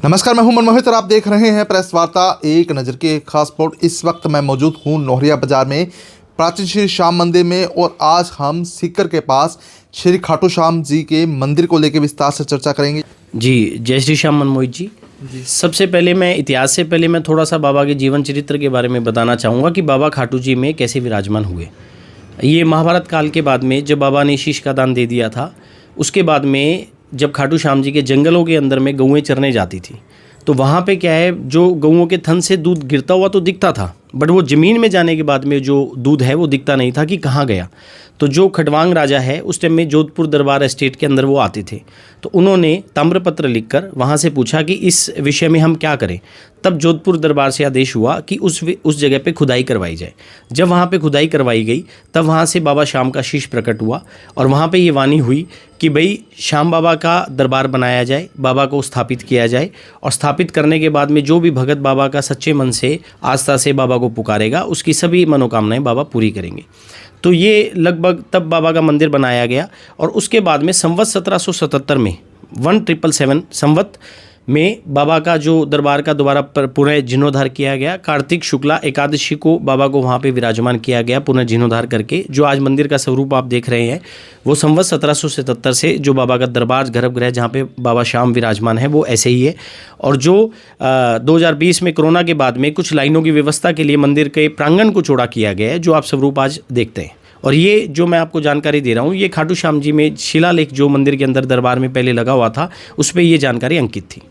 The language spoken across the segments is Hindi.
नमस्कार, मैं हूं मनमोहित और आप देख रहे हैं प्रेस वार्ता एक नज़र की खास रिपोर्ट। इस वक्त मैं मौजूद हूं नोहरिया बाजार में प्राचीन श्री श्याम मंदिर में और आज हम सीकर के पास श्री खाटू श्याम जी के मंदिर को लेकर विस्तार से चर्चा करेंगे। जी, जय श्री श्याम मनमोहित जी। सबसे पहले मैं इतिहास से पहले मैं थोड़ा सा बाबा के जीवन चरित्र के बारे में बताना चाहूँगा कि बाबा खाटू जी में कैसे विराजमान हुए। ये महाभारत काल के बाद में जब बाबा ने शीश का दान दे दिया था, उसके बाद में जब खाटू श्याम जी के जंगलों के अंदर में गौएं चरने जाती थी तो वहाँ पे क्या है, जो गौओं के थन से दूध गिरता हुआ तो दिखता था, बट वो ज़मीन में जाने के बाद में जो दूध है वो दिखता नहीं था कि कहाँ गया। तो जो खटवांग राजा है उस टाइम में जोधपुर दरबार एस्टेट के अंदर वो आते थे, तो उन्होंने ताम्रपत्र लिखकर वहाँ से पूछा कि इस विषय में हम क्या करें। तब जोधपुर दरबार से आदेश हुआ कि उस जगह पे खुदाई करवाई जाए। जब वहाँ पे खुदाई करवाई गई तब वहाँ से बाबा श्याम का शीश प्रकट हुआ और वहाँ पे ये वाणी हुई कि भाई श्याम बाबा का दरबार बनाया जाए, बाबा को स्थापित किया जाए और स्थापित करने के बाद में जो भी भगत बाबा का सच्चे मन से आस्था से बाबा को पुकारेगा उसकी सभी मनोकामनाएं बाबा पूरी करेंगे। तो ये लगभग तब बाबा का मंदिर बनाया गया और उसके बाद में संवत 1777 में 1777 संवत में बाबा का जो दरबार का दोबारा पुनः जीर्णोद्धार किया गया। कार्तिक शुक्ला एकादशी को बाबा को वहाँ पे विराजमान किया गया पुनः जीर्णोद्धार करके। जो आज मंदिर का स्वरूप आप देख रहे हैं वो संवत 1777 से जो बाबा का दरबार गर्भगृह जहाँ पे बाबा श्याम विराजमान है वो ऐसे ही है। और जो 2020 में कोरोना के बाद में कुछ लाइनों की व्यवस्था के लिए मंदिर के प्रांगण को चौड़ा किया गया है, जो आप स्वरूप आज देखते हैं। और ये जो मैं आपको जानकारी दे रहा हूँ, ये खाटू श्याम जी में शिलालेख जो मंदिर के अंदर दरबार में पहले लगा हुआ था उस पर ये जानकारी अंकित थी।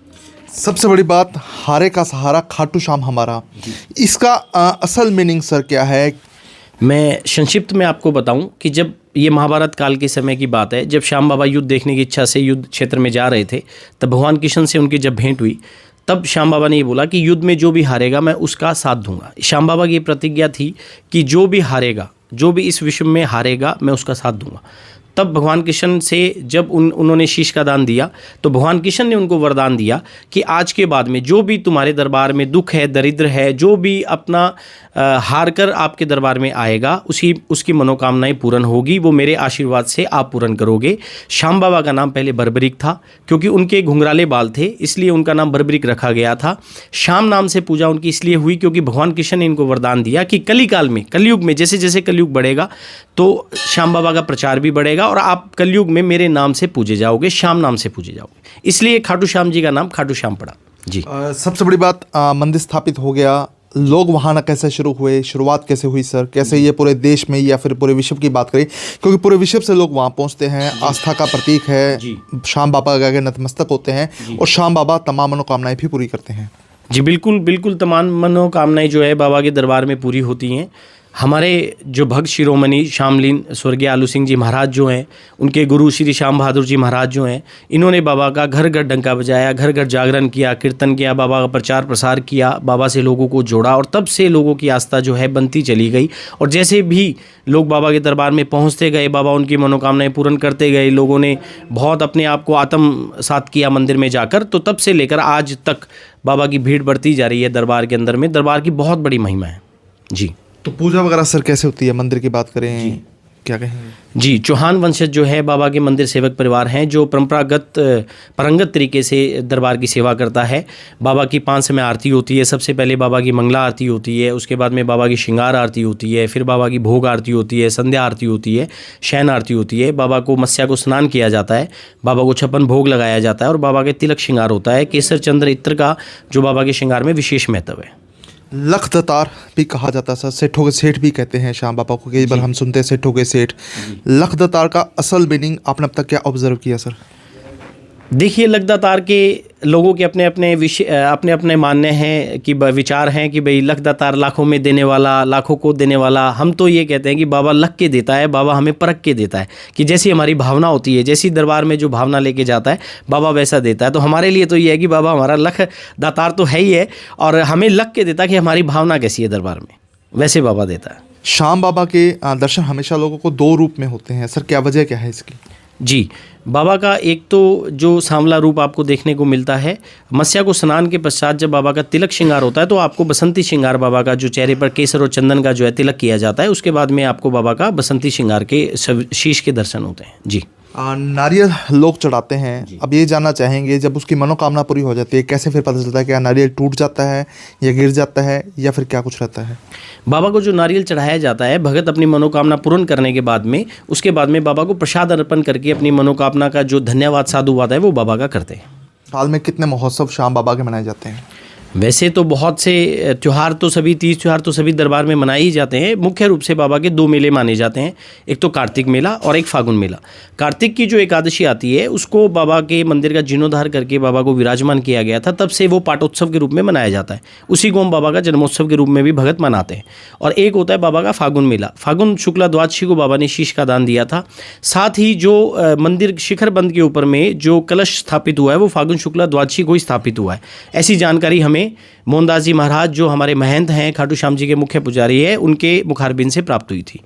सबसे बड़ी बात, हारे का सहारा खाटू श्याम हमारा, इसका असल मीनिंग सर क्या है? मैं संक्षिप्त में आपको बताऊं कि जब ये महाभारत काल के समय की बात है, जब श्याम बाबा युद्ध देखने की इच्छा से युद्ध क्षेत्र में जा रहे थे, तब भगवान कृष्ण से उनकी जब भेंट हुई तब श्याम बाबा ने ये बोला कि युद्ध में जो भी हारेगा मैं उसका साथ दूंगा। श्याम बाबा की ये प्रतिज्ञा थी कि जो भी हारेगा, जो भी इस विश्व में हारेगा मैं उसका साथ दूंगा। तब भगवान कृष्ण से जब उन्होंने शीश का दान दिया तो भगवान कृष्ण ने उनको वरदान दिया कि आज के बाद में जो भी तुम्हारे दरबार में दुख है, दरिद्र है, जो भी अपना हार कर आपके दरबार में आएगा उसकी मनोकामनाएं पूर्ण होगी, वो मेरे आशीर्वाद से आप पूर्ण करोगे। श्याम बाबा का नाम पहले बर्बरिक था क्योंकि उनके घुंघराले बाल थे, इसलिए उनका नाम बर्बरिक रखा गया था। श्याम नाम से पूजा उनकी इसलिए हुई क्योंकि भगवान कृष्ण ने इनको वरदान दिया कि कलिकाल में, कलयुग में, जैसे जैसे कलयुग बढ़ेगा तो श्याम बाबा का प्रचार भी बढ़ेगा और आप कलयुग में मेरे नाम से पूजे जाओगे, श्याम नाम से पूजे जाओगे, इसलिए खाटू श्याम जी का नाम खाटू श्याम पड़ा। जी। सबसे बड़ी बात, मंदिर स्थापित हो गया, लोग वहाँ ना कैसे शुरू हुए, शुरुआत कैसे हुई सर? कैसे ये पूरे देश में या फिर पूरे विश्व की बात करें, क्योंकि पूरे विश्व से लोग वहाँ पहुँचते हैं, आस्था का प्रतीक है, श्याम बाबा के आगे नतमस्तक होते हैं और श्याम बाबा तमाम मनोकामनाएं भी पूरी करते हैं। जी बिल्कुल बिल्कुल, तमाम मनोकामनाएं जो है बाबा के दरबार में पूरी होती हैं। हमारे जो भक्त शिरोमणि श्यामलीन स्वर्गीय आलू सिंह जी महाराज जो हैं, उनके गुरु श्री श्याम बहादुर जी महाराज जो हैं, इन्होंने बाबा का घर घर डंका बजाया, घर घर जागरण किया, कीर्तन किया, बाबा का प्रचार प्रसार किया, बाबा से लोगों को जोड़ा और तब से लोगों की आस्था जो है बनती चली गई। और जैसे भी लोग बाबा के दरबार में पहुंचते गए, बाबा उनकी मनोकामनाएं पूर्ण करते गए, लोगों ने बहुत अपने आप को आत्मसात किया मंदिर में जाकर, तो तब से लेकर आज तक बाबा की भीड़ बढ़ती जा रही है दरबार के अंदर में। दरबार की बहुत बड़ी महिमा है। जी। तो पूजा वगैरह सर कैसे होती है? मंदिर की बात करें, क्या कहेंगे? जी, चौहान वंशज जो है बाबा के मंदिर सेवक परिवार हैं जो परंपरागत तरीके से दरबार की सेवा करता है। बाबा की 5 समय आरती होती है। सबसे पहले बाबा की मंगला आरती होती है, उसके बाद में बाबा की श्रृंगार आरती होती है, फिर बाबा की भोग आरती होती है, संध्या आरती होती है, शयन आरती होती है। बाबा को मत्स्या को स्नान किया जाता है, बाबा को 56 भोग लगाया जाता है और बाबा के तिलक श्रृंगार होता है। केसर चंद्र इत्र का जो बाबा के श्रृंगार में विशेष महत्व है। लखदतार भी कहा जाता है सर, सेठों के सेठ भी कहते हैं श्याम बाबा को, कई बार हम सुनते हैं सेठों के सेठ। लखदतार का असल मीनिंग आपने अब तक क्या ऑब्जर्व किया सर? देखिए, लखदातार के लोगों के अपने अपने मानने हैं कि विचार हैं कि भाई लखदातार लाखों में देने वाला, लाखों को देने वाला। हम तो ये कहते हैं कि बाबा लख के देता है, बाबा हमें परख के देता है कि जैसी हमारी भावना होती है, जैसी दरबार में जो भावना लेके जाता है बाबा वैसा देता है। तो हमारे लिए तो ये है कि बाबा हमारा लख दातार तो है ही है और हमें लख के देता है कि हमारी भावना कैसी है दरबार में, वैसे बाबा देता है। श्याम बाबा के दर्शन हमेशा लोगों को 2 रूप में होते हैं सर, क्या वजह क्या है इसकी? जी, बाबा का एक तो जो सांवला रूप आपको देखने को मिलता है, मत्स्या को स्नान के पश्चात जब बाबा का तिलक श्रृंगार होता है तो आपको बसंती श्रृंगार बाबा का जो चेहरे पर केसर और चंदन का जो है तिलक किया जाता है, उसके बाद में आपको बाबा का बसंती श्रृंगार के शीश के दर्शन होते हैं। जी। नारियल लोग चढ़ाते हैं, अब ये जानना चाहेंगे जब उसकी मनोकामना पूरी हो जाती है कैसे फिर पता चलता है क्या नारियल टूट जाता है या गिर जाता है या फिर क्या कुछ रहता है? बाबा को जो नारियल चढ़ाया जाता है, भगत अपनी मनोकामना पूर्ण करने के बाद में, उसके बाद में बाबा को प्रसाद अर्पण करके अपनी मनोकामना का जो धन्यवाद साधुवाद है वो बाबा का करते हैं। साल में कितने महोत्सव श्याम बाबा के मनाए जाते हैं? वैसे तो बहुत से त्यौहार तो सभी 30 त्यौहार तो सभी दरबार में मनाए ही जाते हैं। मुख्य रूप से बाबा के 2 मेले माने जाते हैं, एक तो कार्तिक मेला और एक फागुन मेला। कार्तिक की जो एकादशी आती है उसको बाबा के मंदिर का जीर्णोद्धार करके बाबा को विराजमान किया गया था, तब से वो पाटोत्सव के रूप में मनाया जाता है। उसी को हम बाबा का जन्मोत्सव के रूप में भी भगत मनाते हैं। और एक होता है बाबा का फागुन मेला। फागुन शुक्ला द्वादशी को बाबा ने शीश का दान दिया था। साथ ही जो मंदिर शिखर बंद के ऊपर में जो कलश स्थापित हुआ है वो फागुन शुक्ला द्वादशी को ही स्थापित हुआ है। ऐसी जानकारी हमें मोहनदास जी महाराज जो हमारे महंत हैं, खाटू श्याम जी के मुख्य पुजारी है, उनके मुखारबिंद से प्राप्त हुई थी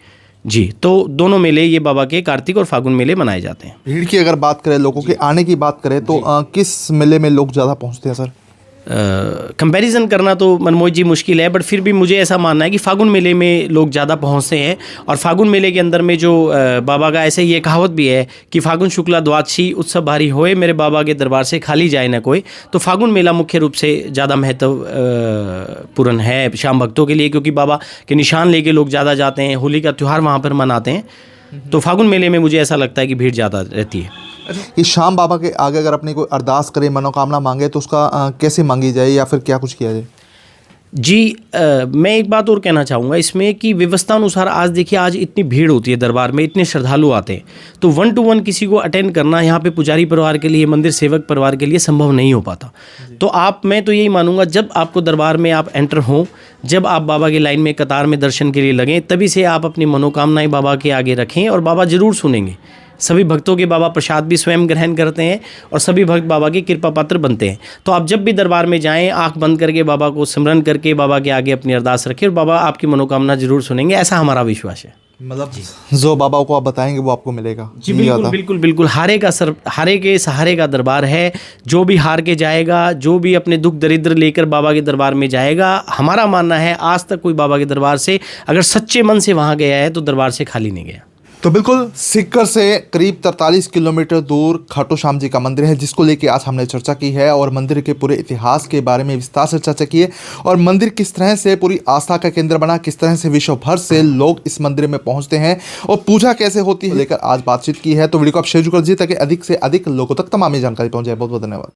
जी। तो दोनों मेले ये बाबा के कार्तिक और फागुन मेले मनाए जाते हैं। भीड़ की अगर बात करें, लोगों के आने की बात करें तो किस मेले में लोग ज़्यादा पहुंचते हैं सर? कंपैरिजन करना तो मनमोहित जी मुश्किल है, बट फिर भी मुझे ऐसा मानना है कि फागुन मेले में लोग ज़्यादा पहुंचते हैं। और फागुन मेले के अंदर में जो बाबा का ऐसे ये कहावत भी है कि फागुन शुक्ला द्वादशी उत्सव भारी होए, मेरे बाबा के दरबार से खाली जाए ना कोई। तो फागुन मेला मुख्य रूप से ज़्यादा महत्वपूर्ण है श्याम भक्तों के लिए, क्योंकि बाबा के निशान लेके लोग ज़्यादा जाते हैं, होली का त्यौहार वहाँ पर मनाते हैं। तो फागुन मेले में मुझे ऐसा लगता है कि भीड़ ज़्यादा रहती है। कि श्याम बाबा के आगे अगर अपनी कोई अरदास करे, मनोकामना मांगे तो उसका कैसे मांगी जाए या फिर क्या कुछ किया जाए? जी मैं एक बात और कहना चाहूँगा इसमें कि व्यवस्था अनुसार आज देखिए, आज इतनी भीड़ होती है दरबार में, इतने श्रद्धालु आते हैं, तो 1 to 1 किसी को अटेंड करना यहाँ पे पुजारी परिवार के लिए, मंदिर सेवक परिवार के लिए संभव नहीं हो पाता। तो मैं तो यही मानूंगा, जब आपको दरबार में आप एंटर हों, जब आप बाबा की लाइन में कतार में दर्शन के लिए लगें, तभी से आप अपनी मनोकामनाएँ बाबा के आगे रखें और बाबा ज़रूर सुनेंगे। सभी भक्तों के बाबा प्रसाद भी स्वयं ग्रहण करते हैं और सभी भक्त बाबा के कृपा पात्र बनते हैं। तो आप जब भी दरबार में जाएं, आंख बंद करके बाबा को सिमरन करके बाबा के आगे अपनी अरदास रखें और बाबा आपकी मनोकामना जरूर सुनेंगे, ऐसा हमारा विश्वास है। मतलब जो बाबा को आप बताएंगे वो आपको मिलेगा? जी बिल्कुल बिल्कुल बिल्कुल। हारे के सहारे का दरबार है। जो भी हार के जाएगा, जो भी अपने दुख दरिद्र लेकर बाबा के दरबार में जाएगा, हमारा मानना है आज तक कोई बाबा के दरबार से अगर सच्चे मन से वहाँ गया है तो दरबार से खाली नहीं गया। तो बिल्कुल सीकर से करीब 43 किलोमीटर दूर खाटू श्याम जी का मंदिर है, जिसको लेके आज हमने चर्चा की है और मंदिर के पूरे इतिहास के बारे में विस्तार से चर्चा की है और मंदिर किस तरह से पूरी आस्था का केंद्र बना, किस तरह से विश्व भर से लोग इस मंदिर में पहुंचते हैं और पूजा कैसे होती है लेकर आज बातचीत की है। तो वीडियो को आप शेयर करिए ताकि अधिक से अधिक लोगों तक तमाम जानकारी पहुंच जाए। बहुत बहुत धन्यवाद।